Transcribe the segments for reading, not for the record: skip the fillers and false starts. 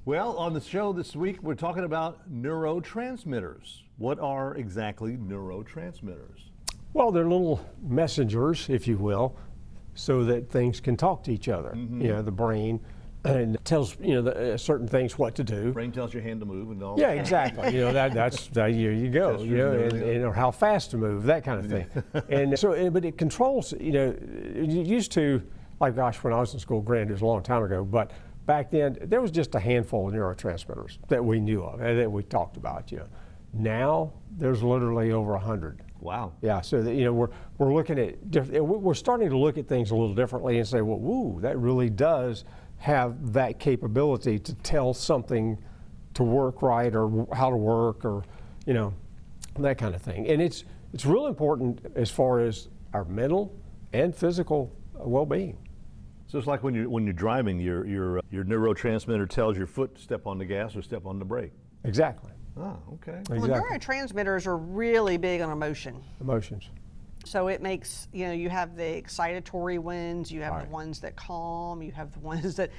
Well, on the show this week, we're talking about neurotransmitters. What are exactly neurotransmitters? Well, they're little messengers, if you will, so that things can talk to each other. You know, the brain and it tells certain things what to do. Brain tells your hand to move and all. Yeah, exactly. that's here you go. Or how fast to move, that kind of thing. And so, but it controls. It used to, like, gosh, when I was in school, granted, it was a long time ago, but back then there was just a handful of neurotransmitters that we knew of and that we talked about. Now there's literally over 100. Wow. Yeah, so we're looking at we're starting to look at things a little differently and say, well, woo, that really does have that capability to tell something to work right or how to work or that kind of thing. And it's real important as far as our mental and physical well-being. So it's like when you're driving, your neurotransmitter tells your foot to step on the gas or step on the brake. Exactly. Oh, okay. Exactly. Well, neurotransmitters are really big on emotion. Emotions. So it makes, you have the excitatory ones, you have Right. the ones that calm, you have the ones that,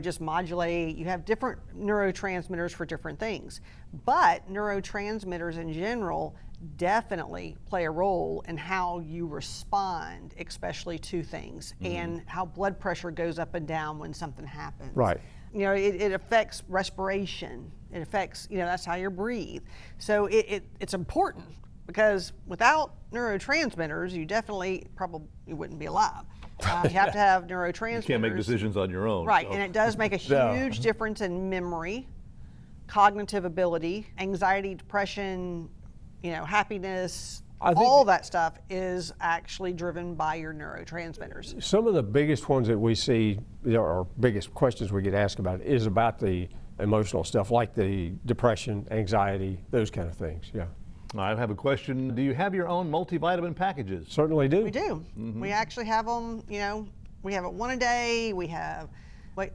just modulate. You have different neurotransmitters for different things. But neurotransmitters in general definitely play a role in how you respond, especially to things, and how blood pressure goes up and down when something happens. Right. It affects respiration. It affects, that's how you breathe. So it's important because without neurotransmitters, you definitely probably wouldn't be alive. You have to have neurotransmitters. You can't make decisions on your own. Right, so. and it does make a huge difference in memory, cognitive ability, anxiety, depression, happiness. All that stuff is actually driven by your neurotransmitters. Some of the biggest ones that we see, or biggest questions we get asked about, is about the emotional stuff, like the depression, anxiety, those kind of things. Yeah. I have a question. Do you have your own multivitamin packages? Certainly do. We do. We actually have them, we have it one a day. We have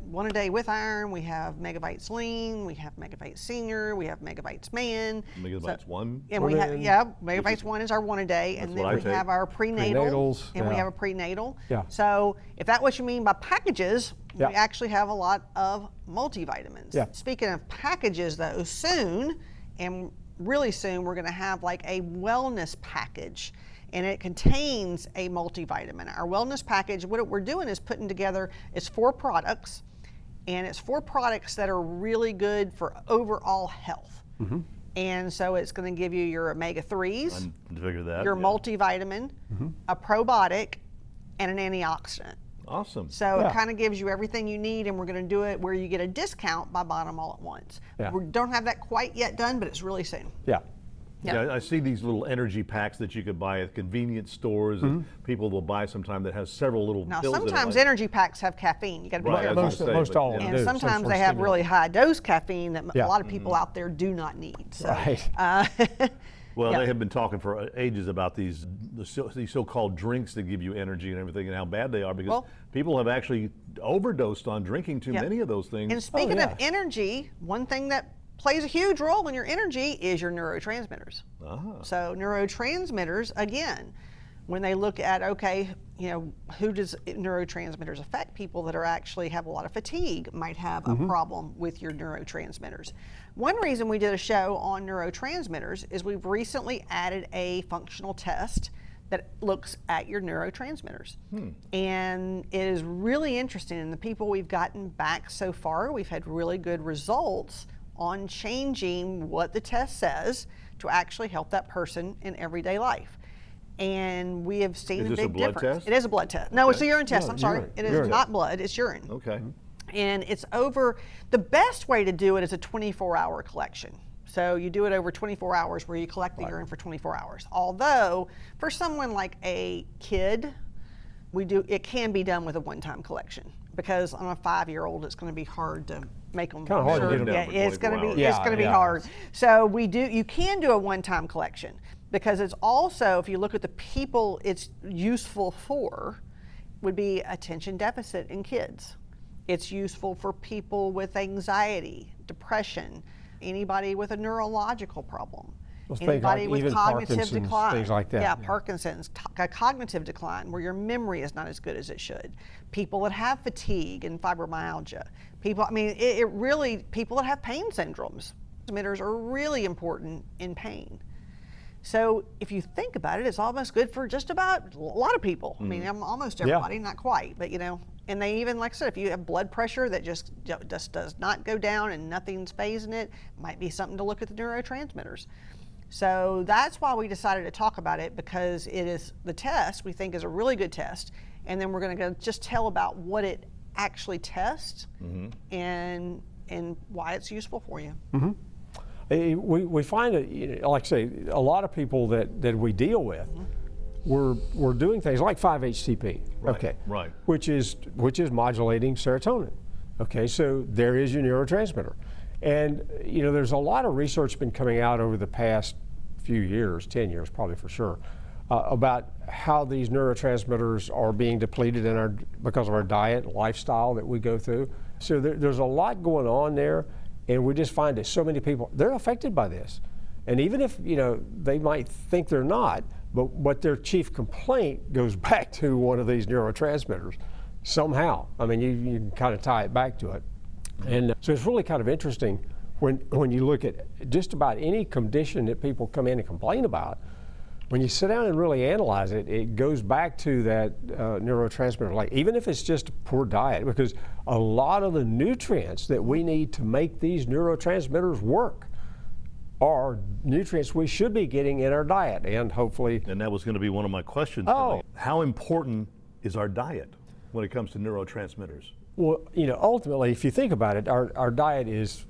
one a day with iron. We have Megabytes Lean. We have Megabytes Senior. We have Megabytes Man. Megabytes 1? And we have, Megabytes 1 is our one a day. And then we have our prenatal. Prenatals, and we have a prenatal. Yeah. So if that's what you mean by packages, Yeah. we actually have a lot of multivitamins. Yeah. Speaking of packages though, soon, and really soon, we're going to have like a wellness package, and it contains a multivitamin. Our wellness package, what we're doing is putting together, it's 4 products, and it's 4 products that are really good for overall health. And so it's going to give you your omega-3s, I figured that. your multivitamin, a probiotic, and an antioxidant. Awesome. So it kind of gives you everything you need, and we're going to do it where you get a discount by buying them all at once. Yeah. We don't have that quite yet done, but it's really soon. Yeah. Yeah, I see these little energy packs that you could buy at convenience stores, and people will buy sometime that has several little Now, pills in it, sometimes like- energy packs have caffeine. You got to be Right, careful. Most all of them And do. sometimes Some they have really stimulate. high dose caffeine that Yeah. a lot of people out there do not need. So, Right. Well, Yeah. they have been talking for ages about these so-called drinks that give you energy and everything, and how bad they are, because people have actually overdosed on drinking too many of those things. And speaking yeah. of energy, one thing that plays a huge role in your energy is your neurotransmitters. So neurotransmitters, again, when they look at, who does neurotransmitters affect? People that are actually have a lot of fatigue might have a problem with your neurotransmitters. One reason we did a show on neurotransmitters is we've recently added a functional test that looks at your neurotransmitters. And it is really interesting. And the people we've gotten back so far, we've had really good results on changing what the test says to actually help that person in everyday life. And we have seen Is a this big a blood difference. test? It is a blood test. No, it's a urine test. No, I'm sorry. urine. It is Urine. not blood, it's urine. Okay. And it's over, the best way to do it is a 24-hour collection. So you do it over 24 hours where you collect the urine for 24 hours. Although, for someone like a kid, it can be done with a one-time collection, because on a 5-year-old, it's going to be hard to make them. Kinda hard to get them down for it's going to 24 be, hours. it's going to be Yeah. hard. So you can do a one-time collection, because it's also, if you look at the people it's useful for, would be attention deficit in kids. It's useful for people with anxiety, depression, anybody with a neurological problem. Anybody with cognitive decline. Things like that. Yeah, Parkinson's, cognitive decline, where your memory is not as good as it should. People that have fatigue and fibromyalgia. People, I mean, people that have pain syndromes. Neurotransmitters are really important in pain. So if you think about it, it's almost good for just about a lot of people. I mean, almost everybody, not quite, but and they even, like I said, if you have blood pressure that just does not go down and nothing's phasing it, might be something to look at the neurotransmitters. So that's why we decided to talk about it, because it is the test we think is a really good test, and then we're going to go just tell about what it actually tests and why it's useful for you. We find that, like I say, a lot of people that we deal with, we're doing things like 5-HTP, right, which is modulating serotonin. Okay, so there is your neurotransmitter, and there's a lot of research been coming out over the past few years, 10 years probably for sure, about how these neurotransmitters are being depleted because of our diet, lifestyle that we go through. So there's a lot going on there. And we just find that so many people, they're affected by this. And even if, they might think they're not, but their chief complaint goes back to one of these neurotransmitters somehow. I mean, you can kind of tie it back to it. And so it's really kind of interesting when you look at just about any condition that people come in and complain about. When you sit down and really analyze it, it goes back to that neurotransmitter. Like, even if it's just a poor diet, because a lot of the nutrients that we need to make these neurotransmitters work are nutrients we should be getting in our diet, and hopefully. And that was going to be one of my questions. How important is our diet when it comes to neurotransmitters? Well, ultimately, if you think about it, our diet is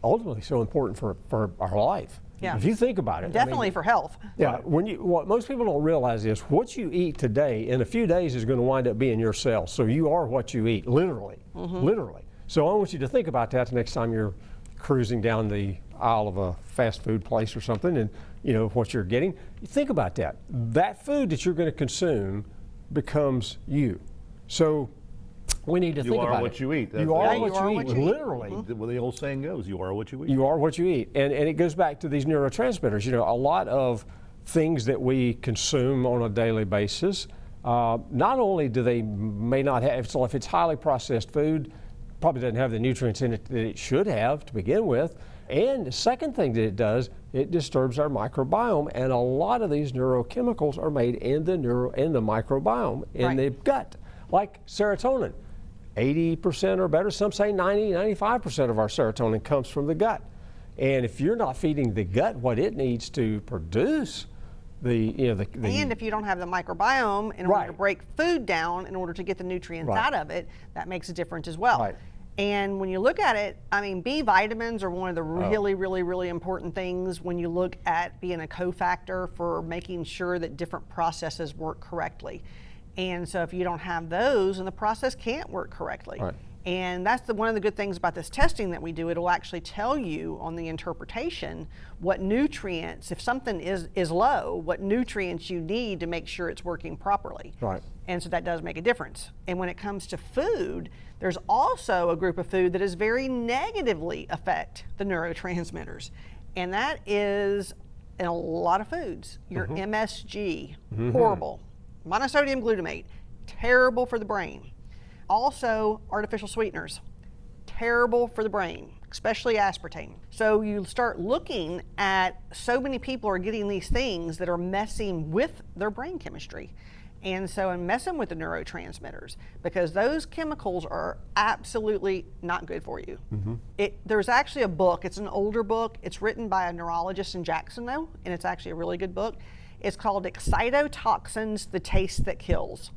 ultimately so important for our life. Yeah. If you think about it. Definitely for health. Yeah, what most people don't realize is what you eat today in a few days is going to wind up being your cells. So you are what you eat, literally, literally. So I want you to think about that the next time you're cruising down the aisle of a fast food place or something, and what you're getting. Think about that. That food that you're going to consume becomes you. So we need to think about it. You are what you eat. You are what you eat, literally. Well, the old saying goes, you are what you eat. You are what you eat. And it goes back to these neurotransmitters. A lot of things that we consume on a daily basis, not only do they may not have, so if it's highly processed food, probably doesn't have the nutrients in it that it should have to begin with. And the second thing that it does, it disturbs our microbiome, and a lot of these neurochemicals are made in the microbiome, in the gut, like serotonin. 80% or better, some say 95% of our serotonin comes from the gut. And if you're not feeding the gut what it needs to produce, and if you don't have the microbiome in order to break food down in order to get the nutrients out of it, that makes a difference as well. And when you look at it, I mean, B vitamins are one of the really, really, really important things when you look at being a cofactor for making sure that different processes work correctly. And so if you don't have those, then the process can't work correctly. And that's one of the good things about this testing that we do. It'll actually tell you on the interpretation what nutrients, if something is low, what nutrients you need to make sure it's working properly. And so that does make a difference. And when it comes to food, there's also a group of food that is very negatively affect the neurotransmitters. And that is in a lot of foods. Your MSG, horrible. Monosodium glutamate, terrible for the brain. Also, artificial sweeteners, terrible for the brain, especially aspartame. So you start looking at, so many people are getting these things that are messing with their brain chemistry. And so, and messing with the neurotransmitters, because those chemicals are absolutely not good for you. There's actually a book, it's an older book, it's written by a neurologist in Jackson though, and it's actually a really good book. It's called Excitotoxins, The Taste That Kills.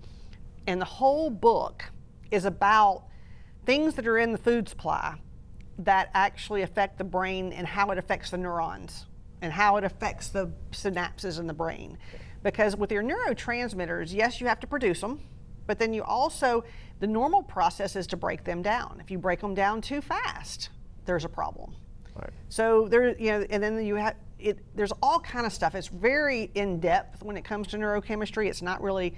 And the whole book is about things that are in the food supply that actually affect the brain and how it affects the neurons and how it affects the synapses in the brain. Because with your neurotransmitters, yes, you have to produce them, but then you also, the normal process is to break them down. If you break them down too fast, there's a problem. So there, and then you have, there's all kind of stuff. It's very in-depth when it comes to neurochemistry. It's not really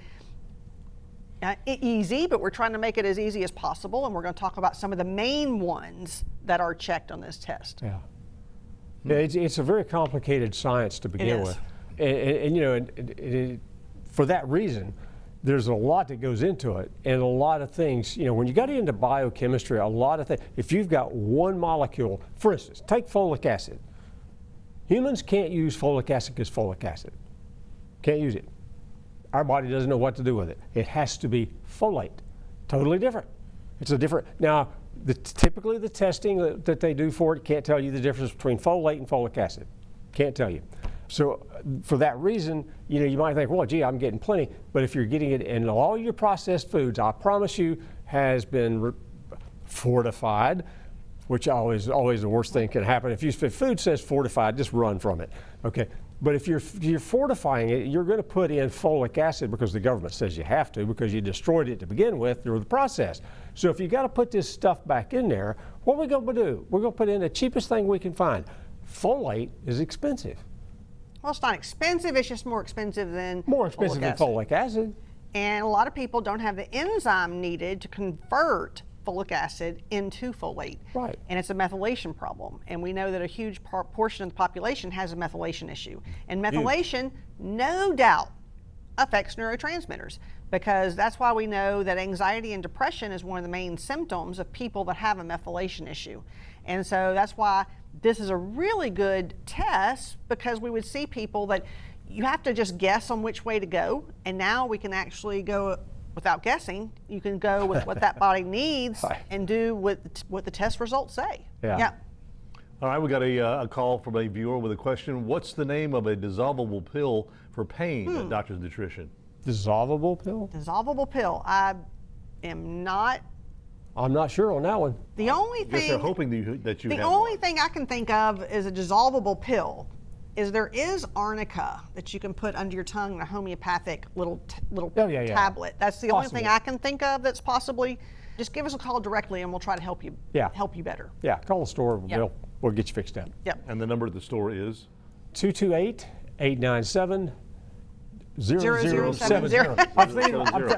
easy, but we're trying to make it as easy as possible, and we're going to talk about some of the main ones that are checked on this test. It's a very complicated science to begin with. And you know, for that reason, there's a lot that goes into it, and a lot of things, you know, when you got into biochemistry, a lot of things, if you've got one molecule, for instance, take folic acid. Humans can't use folic acid as folic acid. Can't use it. Our body doesn't know what to do with it. It has to be folate. Totally different. It's a different, now, typically the testing that they do for it can't tell you the difference between folate and folic acid. Can't tell you. So for that reason, you know, you might think, well, gee, I'm getting plenty. But if you're getting it in all your processed foods, I promise you, has been fortified, which always the worst thing can happen. If food says fortified, just run from it. Okay. But if you're fortifying it, you're going to put in folic acid because the government says you have to, because you destroyed it to begin with through the process. So if you got to put this stuff back in there, what are we going to do? We're going to put in the cheapest thing we can find. Folate is expensive. Well, it's not expensive, it's just more expensive than folic acid. And a lot of people don't have the enzyme needed to convert folic acid into folate. Right. And it's a methylation problem. And we know that a huge portion of the population has a methylation issue. And methylation, no doubt, affects neurotransmitters, because that's why we know that anxiety and depression is one of the main symptoms of people that have a methylation issue. And so that's why this is a really good test, because we would see people that you have to just guess on which way to go, and now we can actually go without guessing. You can go with what that body needs and do what the test results say. Yeah. All right, we got a call from a viewer with a question. What's the name of a dissolvable pill for pain at Doctor's Nutrition? Dissolvable pill? Dissolvable pill. I'm not sure on that one. The only thing, I guess they're hoping that you the have only one. thing I can think of is a dissolvable pill. There is arnica that you can put under your tongue in a homeopathic little tablet. That's the only thing I can think of that's possibly. Just give us a call directly and we'll try to help you better. Yeah, call the store. We'll get you fixed up. Yep. And the number of the store is? 0070. 228-897-0070.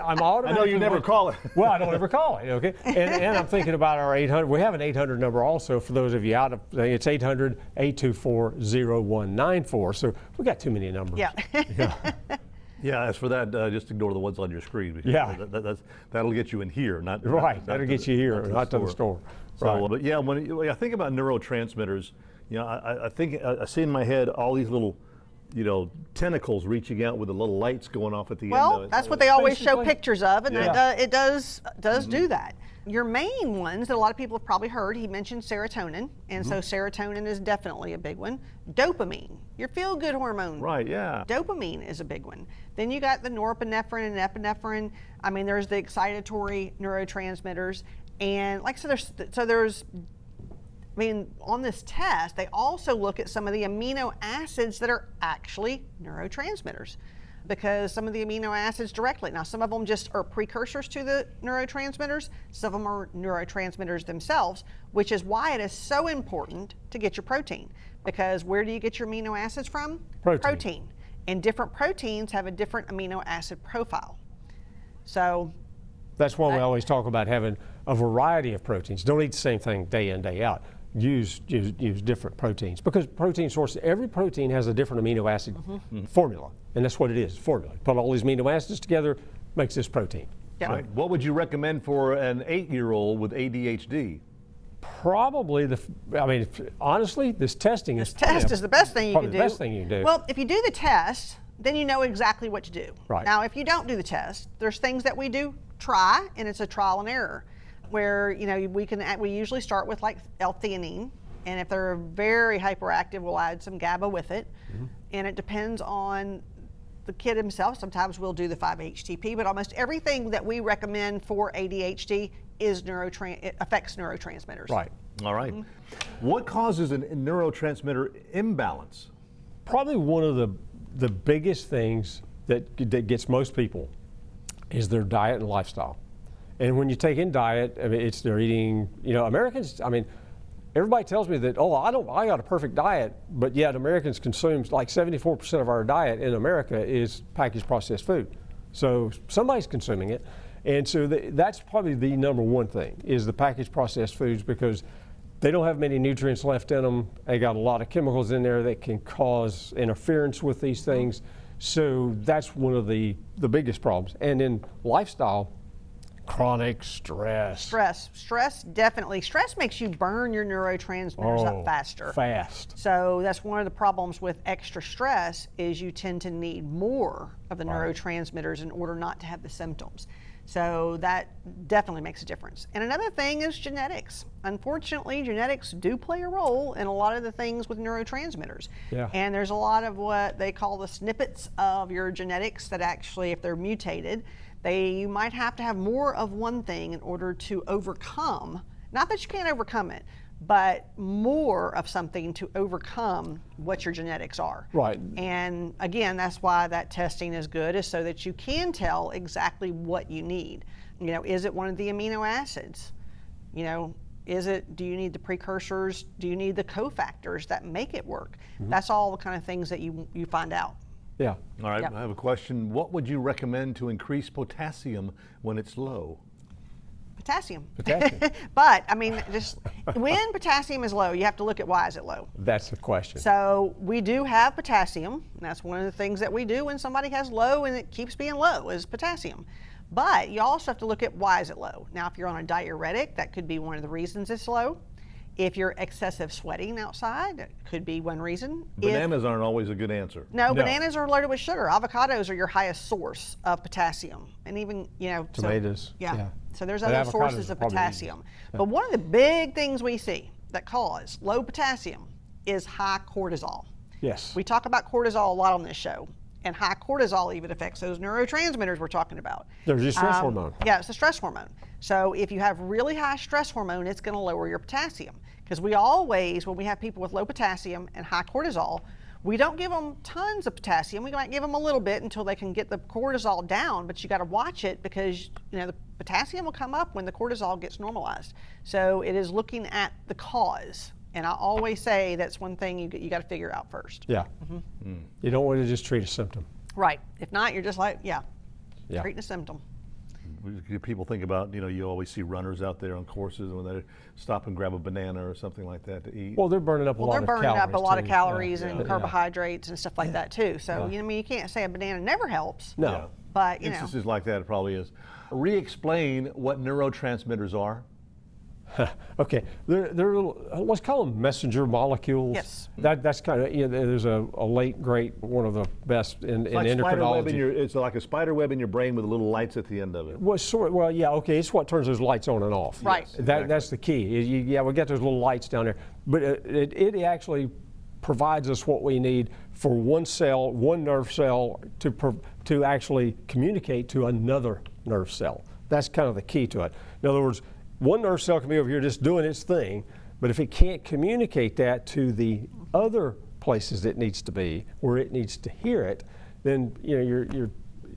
I'm automatically. I know you never call it. Well, I don't ever call it, okay? And I'm thinking about our 800. We have an 800 number also for those of you out of, it's 800-824-0194. So we got too many numbers. Yeah. Yeah, as for that, just ignore the ones on your screen. Because that'll get you in here, not that'll get you here, not to the store. So, right. But yeah, when I think about neurotransmitters, you know, I think I see in my head all these little, you know, tentacles reaching out with the little lights going off at the end of it. Well, that's what they always show pictures of, and it does do that. Your main ones that a lot of people have probably heard, he mentioned serotonin, and so serotonin is definitely a big one. Dopamine, your feel-good hormone. Right, yeah. Dopamine is a big one. Then you got the norepinephrine and epinephrine. I mean, there's the excitatory neurotransmitters, and like I said, there's I mean, on this test, they also look at some of the amino acids that are actually neurotransmitters, because some of the amino acids directly, now some of them just are precursors to the neurotransmitters, some of them are neurotransmitters themselves, which is why it is so important to get your protein, because where do you get your amino acids from? Protein. And different proteins have a different amino acid profile. So that's why we always talk about having a variety of proteins. Don't eat the same thing day in, day out. Use different proteins, because protein source, every protein has a different amino acid formula, and that's what it is, formula. Put all these amino acids together, makes this protein. Yep. Right. What would you recommend for an 8-year-old with ADHD? Probably honestly, this testing is the best thing you can do. The best thing you can do. Well, if you do the test, then you know exactly what to do. Right. Now, if you don't do the test, there's things that we do try, and it's a trial and error, where we usually start with like L-theanine, and if they're very hyperactive, we'll add some GABA with it, and it depends on the kid himself. Sometimes we'll do the 5-HTP, but almost everything that we recommend for ADHD is affects neurotransmitters. Right. All right. What causes a neurotransmitter imbalance? Probably one of the biggest things that gets most people is their diet and lifestyle. And when you take in diet, I mean, they're eating, you know, Americans, I mean, everybody tells me that, I got a perfect diet, but yet Americans consume like 74% of our diet in America is packaged processed food. So somebody's consuming it. And so that's probably the number one thing, is the packaged processed foods, because they don't have many nutrients left in them. They got a lot of chemicals in there that can cause interference with these things. So that's one of the biggest problems. And in lifestyle, chronic stress. Stress, definitely. Stress makes you burn your neurotransmitters up faster. Fast. So that's one of the problems with extra stress is you tend to need more of the neurotransmitters in order not to have the symptoms. So that definitely makes a difference. And another thing is genetics. Unfortunately, genetics do play a role in a lot of the things with neurotransmitters. Yeah. And there's a lot of what they call the snippets of your genetics that actually, if they're mutated, you might have to have more of one thing in order to overcome, not that you can't overcome it, but more of something to overcome what your genetics are. Right. And again, that's why that testing is good, is so that you can tell exactly what you need. You know, is it one of the amino acids? You know, do you need the precursors? Do you need the cofactors that make it work? That's all the kind of things that you find out. Yeah. All right, I have a question. What would you recommend to increase potassium when it's low? Potassium. Potassium. But, I mean, just when potassium is low, you have to look at why is it low. That's the question. So we do have potassium. And that's one of the things that we do when somebody has low and it keeps being low is potassium. But you also have to look at why is it low. Now, if you're on a diuretic, that could be one of the reasons it's low. If you're excessive sweating outside, that could be one reason. Bananas aren't always a good answer. No, bananas are loaded with sugar. Avocados are your highest source of potassium. And even, you know. Tomatoes. So there's other sources of potassium. But one of the big things we see that cause low potassium is high cortisol. Yes. We talk about cortisol a lot on this show. And high cortisol even affects those neurotransmitters we're talking about. There's a stress hormone. Yeah, it's a stress hormone. So if you have really high stress hormone, it's going to lower your potassium. Because we always, when we have people with low potassium and high cortisol, we don't give them tons of potassium. We might give them a little bit until they can get the cortisol down, but you got to watch it because, you know, the potassium will come up when the cortisol gets normalized. So it is looking at the cause. And I always say that's one thing you got to figure out first. Yeah. You don't want to just treat a symptom. Right. If not, you're just like, treating a symptom. People think about, you know, you always see runners out there on courses when they stop and grab a banana or something like that to eat. Well, they're burning up a lot of calories. They're burning up a lot of calories too. and carbohydrates and stuff like that too. So, you know, I mean, you can't say a banana never helps. No. But, you know. Instances like that, it probably is. Re-explain what neurotransmitters are. Okay, they're little, let's call them messenger molecules. Yes. That's kind of, you know, there's a late great, one of the best in endocrinology. It's like a spider web in your brain with little lights at the end of it. Well, yeah, okay, it's what turns those lights on and off. Right. Yes, exactly. That's the key. We got those little lights down there, but it actually provides us what we need for one cell, one nerve cell, to actually communicate to another nerve cell. That's kind of the key to it. In other words, one nerve cell can be over here just doing its thing, but if it can't communicate that to the other places it needs to be, where it needs to hear it, then, you know,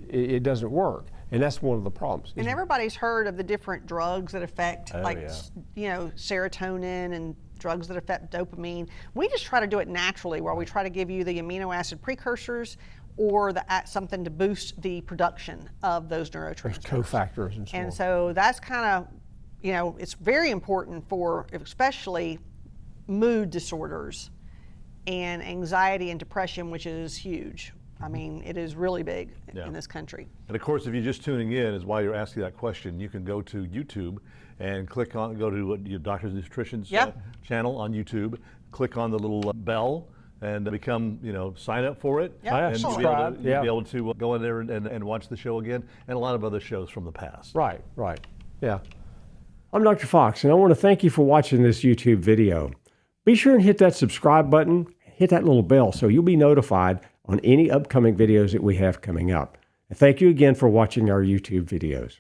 it doesn't work. And that's one of the problems. And everybody's heard of the different drugs that affect, you know, serotonin and drugs that affect dopamine. We just try to do it naturally, where we try to give you the amino acid precursors or something to boost the production of those neurotransmitters. Cofactors and so on. And so that's kind of, you know, it's very important for especially mood disorders and anxiety and depression, which is huge. I mean, it is really big in this country. And of course, if you're just tuning in, is why you're asking that question, you can go to YouTube and go to your Doctor's Nutrition's channel on YouTube, click on the little bell, and become, you know, sign up for it. And you'll be able to go in there and watch the show again, and a lot of other shows from the past. Right. Yeah. I'm Dr. Fox, and I want to thank you for watching this YouTube video. Be sure and hit that subscribe button, hit that little bell so you'll be notified on any upcoming videos that we have coming up. And thank you again for watching our YouTube videos.